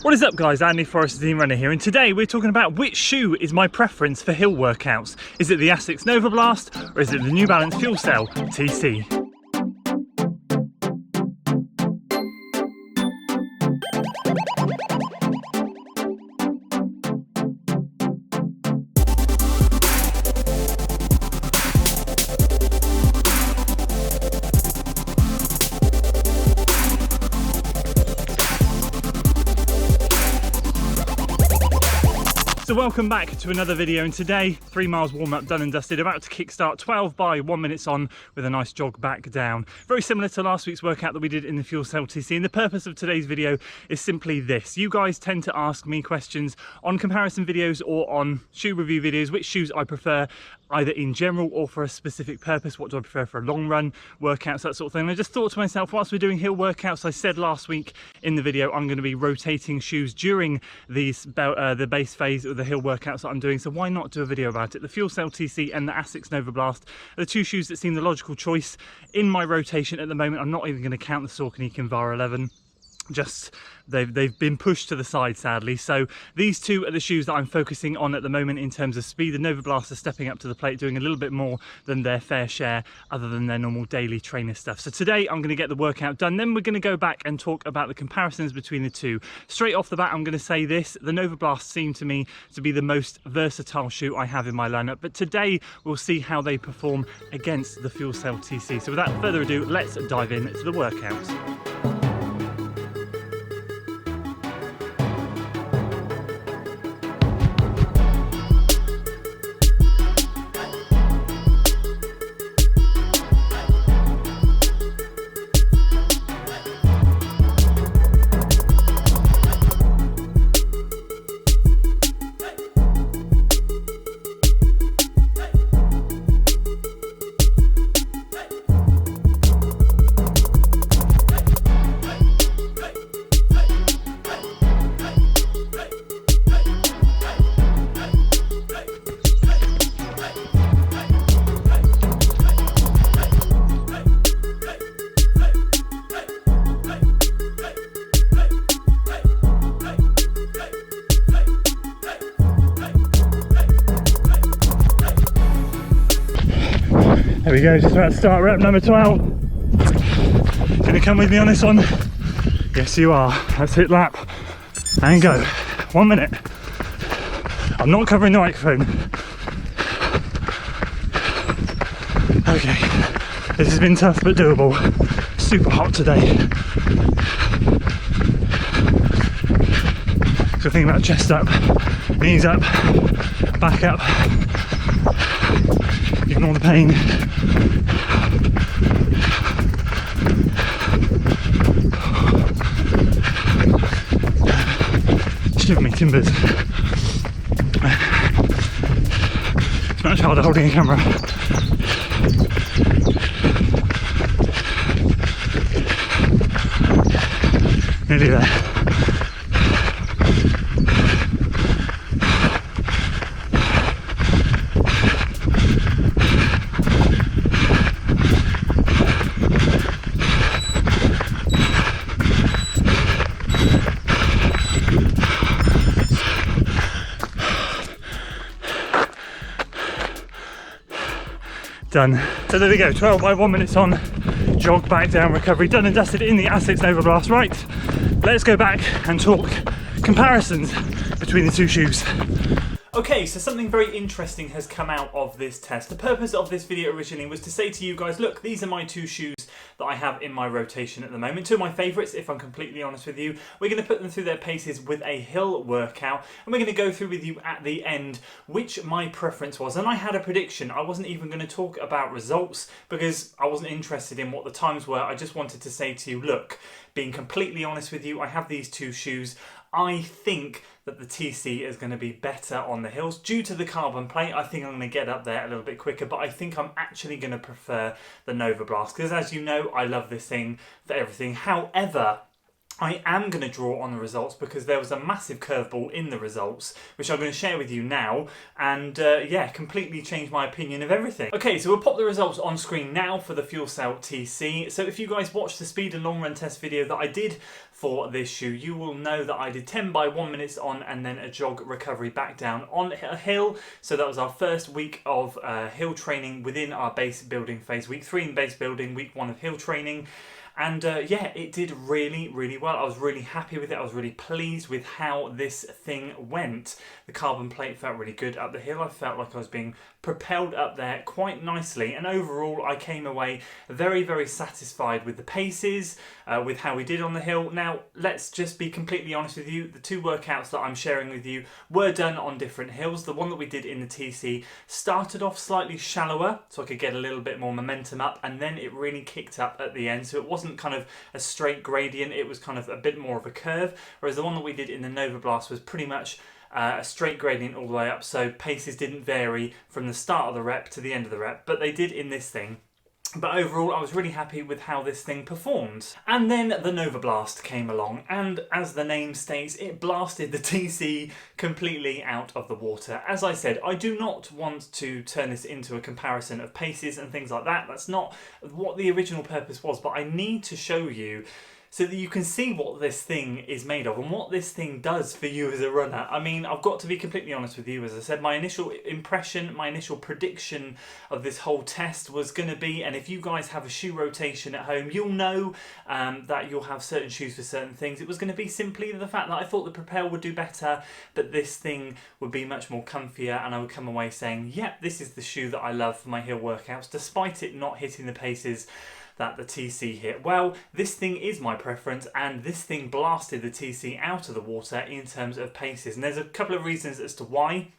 What is up guys, Andy Forrest, the Team Runner here, and today we're talking about which shoe is my preference for hill workouts. Is it the Asics NOVABLAST or is it the New Balance Fuelcell TC? So welcome back to another video, and today 3 miles warm up done and dusted, about to kickstart 12 by 1 minutes on with a nice jog back down. Very similar to last week's workout that we did in the Fuelcell TC, and the purpose of today's video is simply this. You guys tend to ask me questions on comparison videos or on shoe review videos, which shoes I prefer either in general or for a specific purpose. What do I prefer for a long run, workouts, that sort of thing. And I just thought to myself, whilst we're doing hill workouts, I said last week in the video I'm going to be rotating shoes during these the base phase of the hill workouts that I'm doing, so why not do a video about it? The Fuelcell TC and the Asics NOVABLAST are the two shoes that seem the logical choice in my rotation at the moment. I'm not even going to count the Saucony Kinvara 11. Just they've been pushed to the side, sadly. So these two are the shoes that I'm focusing on at the moment in terms of speed. The NOVABLAST are stepping up to the plate, doing a little bit more than their fair share other than their normal daily trainer stuff. So today I'm going to get the workout done, then we're going to go back and talk about the comparisons between the two. Straight off the bat, I'm going to say this: the NOVABLAST seem to me to be the most versatile shoe I have in my lineup, but today we'll see how they perform against the Fuelcell TC. So without further ado, let's dive into the workout. There we go, just about to start rep number 12. Gonna come with me on this one? Yes you are. Let's hit lap and go. 1 minute. I'm not covering the microphone. Okay, this has been tough but doable. Super hot today. So think about chest up, knees up, back up. Ignore the pain. Shiver me timbers. It's much harder holding a camera. Nearly there. Done. So there we go, 12 by 1 minutes on, jog back down, recovery done and dusted in the Asics NOVABLAST. Right, let's go back and talk comparisons between the two shoes. Okay, so something very interesting has come out of this test. The purpose of this video originally was to say to you guys, look, these are my two shoes that I have in my rotation at the moment. Two of my favourites, if I'm completely honest with you. We're going to put them through their paces with a hill workout, and we're going to go through with you at the end which my preference was. And I had a prediction. I wasn't even going to talk about results because I wasn't interested in what the times were. I just wanted to say to you, look, being completely honest with you, I have these two shoes. I think that the TC is going to be better on the hills due to the carbon plate. I think I'm going to get up there a little bit quicker, but I think I'm actually going to prefer the NOVABLAST because, as you know, I love this thing for everything. However, I am going to draw on the results because there was a massive curveball in the results, which I'm going to share with you now, and yeah, completely changed my opinion of everything. Okay, so we'll pop the results on screen now for the Fuelcell TC. So if you guys watched the speed and long run test video that I did for this shoe, you will know that I did 10 by 1 minutes on and then a jog recovery back down on a hill. So that was our first week of hill training within our base building phase. Week 3 in base building, week 1 of hill training. And yeah, it did really, really well. I was really happy with it. I was really pleased with how this thing went. The carbon plate felt really good up the hill. I felt like I was being propelled up there quite nicely. And overall, I came away very, very satisfied with the paces, with how we did on the hill. Now, let's just be completely honest with you. The two workouts that I'm sharing with you were done on different hills. The one that we did in the TC started off slightly shallower, so I could get a little bit more momentum up, and then it really kicked up at the end. So it wasn't kind of a straight gradient, it was kind of a bit more of a curve, whereas the one that we did in the NOVABLAST was pretty much a straight gradient all the way up, so paces didn't vary from the start of the rep to the end of the rep, but they did in this thing. But overall, I was really happy with how this thing performed. And then the NOVABLAST came along, and as the name states, it blasted the TC completely out of the water. As I said, I do not want to turn this into a comparison of paces and things like that. That's not what the original purpose was, but I need to show you so that you can see what this thing is made of and what this thing does for you as a runner. I mean, I've got to be completely honest with you. As I said, my initial impression, my initial prediction of this whole test was going to be, and if you guys have a shoe rotation at home, you'll know that you'll have certain shoes for certain things. It was going to be simply the fact that I thought the Propel would do better, but this thing would be much more comfier, and I would come away saying, yep, this is the shoe that I love for my hill workouts, despite it not hitting the paces that the TC hit. Well, this thing is my preference, and this thing blasted the TC out of the water in terms of paces. And there's a couple of reasons as to why,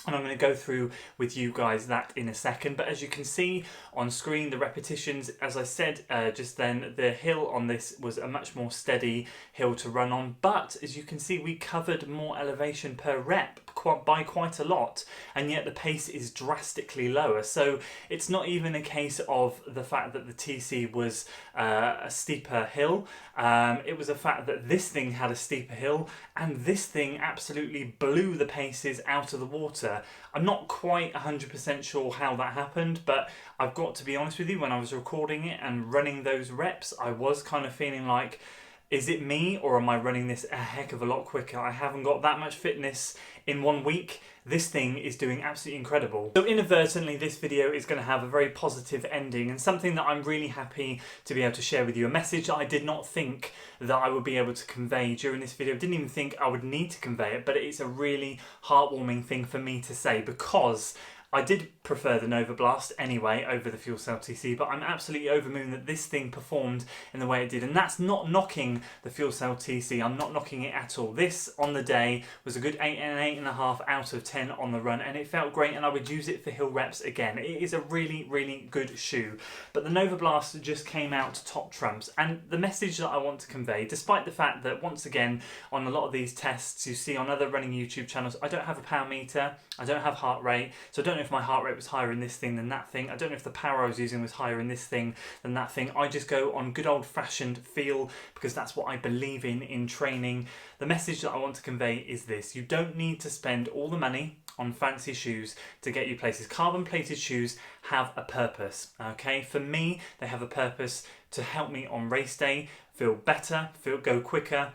and I'm going to go through with you guys that in a second. But as you can see on screen, the repetitions, as I said just then, the hill on this was a much more steady hill to run on. But as you can see, we covered more elevation per rep by quite a lot, and yet the pace is drastically lower. So it's not even a case of the fact that the TC was a steeper hill. It was a fact that this thing had a steeper hill, and this thing absolutely blew the paces out of the water. I'm not quite 100% sure how that happened, but I've got to be honest with you, when I was recording it and running those reps, I was kind of feeling like, is it me, or am I running this a heck of a lot quicker? I haven't got that much fitness in 1 week. This thing is doing absolutely incredible. So inadvertently, this video is going to have a very positive ending, and something that I'm really happy to be able to share with you. A message that I did not think that I would be able to convey during this video. I didn't even think I would need to convey it, but it's a really heartwarming thing for me to say, because I did prefer the NOVABLAST anyway over the Fuelcell TC, but I'm absolutely over the moon that this thing performed in the way it did. And that's not knocking the Fuelcell TC. I'm not knocking it at all. This, on the day, was a good 8 and 8.5 out of 10 on the run, and it felt great, and I would use it for hill reps again. It is a really, really good shoe. But the NOVABLAST just came out top trumps. And the message that I want to convey, despite the fact that, once again, on a lot of these tests you see on other running YouTube channels, I don't have a power meter, I don't have heart rate, so I don't know if my heart rate was higher in this thing than that thing. I don't know if the power I was using was higher in this thing than that thing. I just go on good old-fashioned feel, because that's what I believe in training. The message that I want to convey is this: you don't need to spend all the money on fancy shoes to get you places. Carbon plated shoes have a purpose, okay? For me, they have a purpose to help me on race day feel better, go quicker,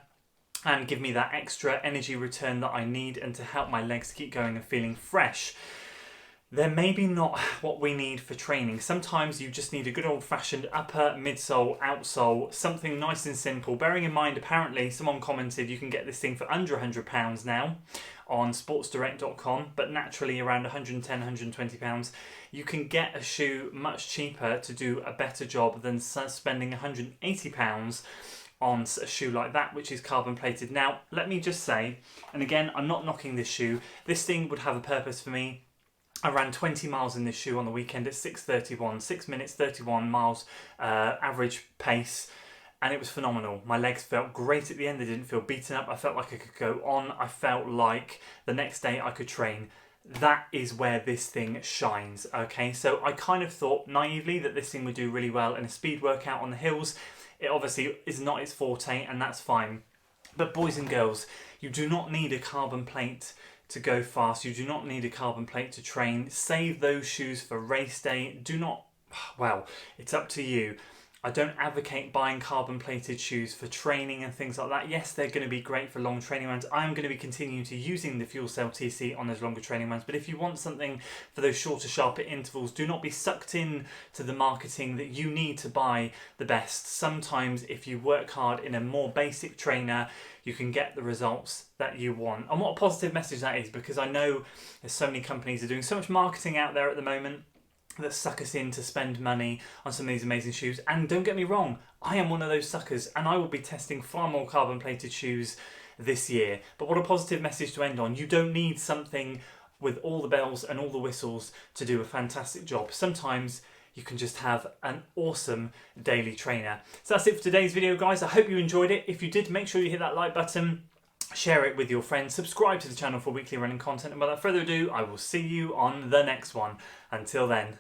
and give me that extra energy return that I need, and to help my legs keep going and feeling fresh. They're maybe not what we need for training. Sometimes you just need a good old-fashioned upper, midsole, outsole, something nice and simple. Bearing in mind, apparently, someone commented you can get this thing for under £100 now on sportsdirect.com, but naturally around 110, 120 pounds. You can get a shoe much cheaper to do a better job than spending 180 pounds on a shoe like that, which is carbon plated. Now, let me just say, and again, I'm not knocking this shoe, this thing would have a purpose for me. I ran 20 miles in this shoe on the weekend at 6:31, 6 minutes 31 miles average pace, and it was phenomenal. My legs felt great at the end. They didn't feel beaten up. I felt like I could go on. I felt like the next day I could train. That is where this thing shines, okay? So I kind of thought naively that this thing would do really well in a speed workout on the hills. It obviously is not its forte, and that's fine. But boys and girls, you do not need a carbon plate to go fast. You do not need a carbon plate to train. Save those shoes for race day. Do not, well, it's up to you. I don't advocate buying carbon plated shoes for training and things like that. Yes, they're going to be great for long training runs. I'm going to be continuing to using the Fuelcell TC on those longer training runs. But if you want something for those shorter, sharper intervals, do not be sucked in to the marketing that you need to buy the best. Sometimes if you work hard in a more basic trainer, you can get the results that you want. And what a positive message that is, because I know there's so many companies are doing so much marketing out there at the moment that suck us in to spend money on some of these amazing shoes. And don't get me wrong, I am one of those suckers, and I will be testing far more carbon plated shoes this year. But what a positive message to end on. You don't need something with all the bells and all the whistles to do a fantastic job. Sometimes you can just have an awesome daily trainer. So that's it for today's video, guys. I hope you enjoyed it. If you did, make sure you hit that like button, share it with your friends, subscribe to the channel for weekly running content, and without further ado, I will see you on the next one. Until then.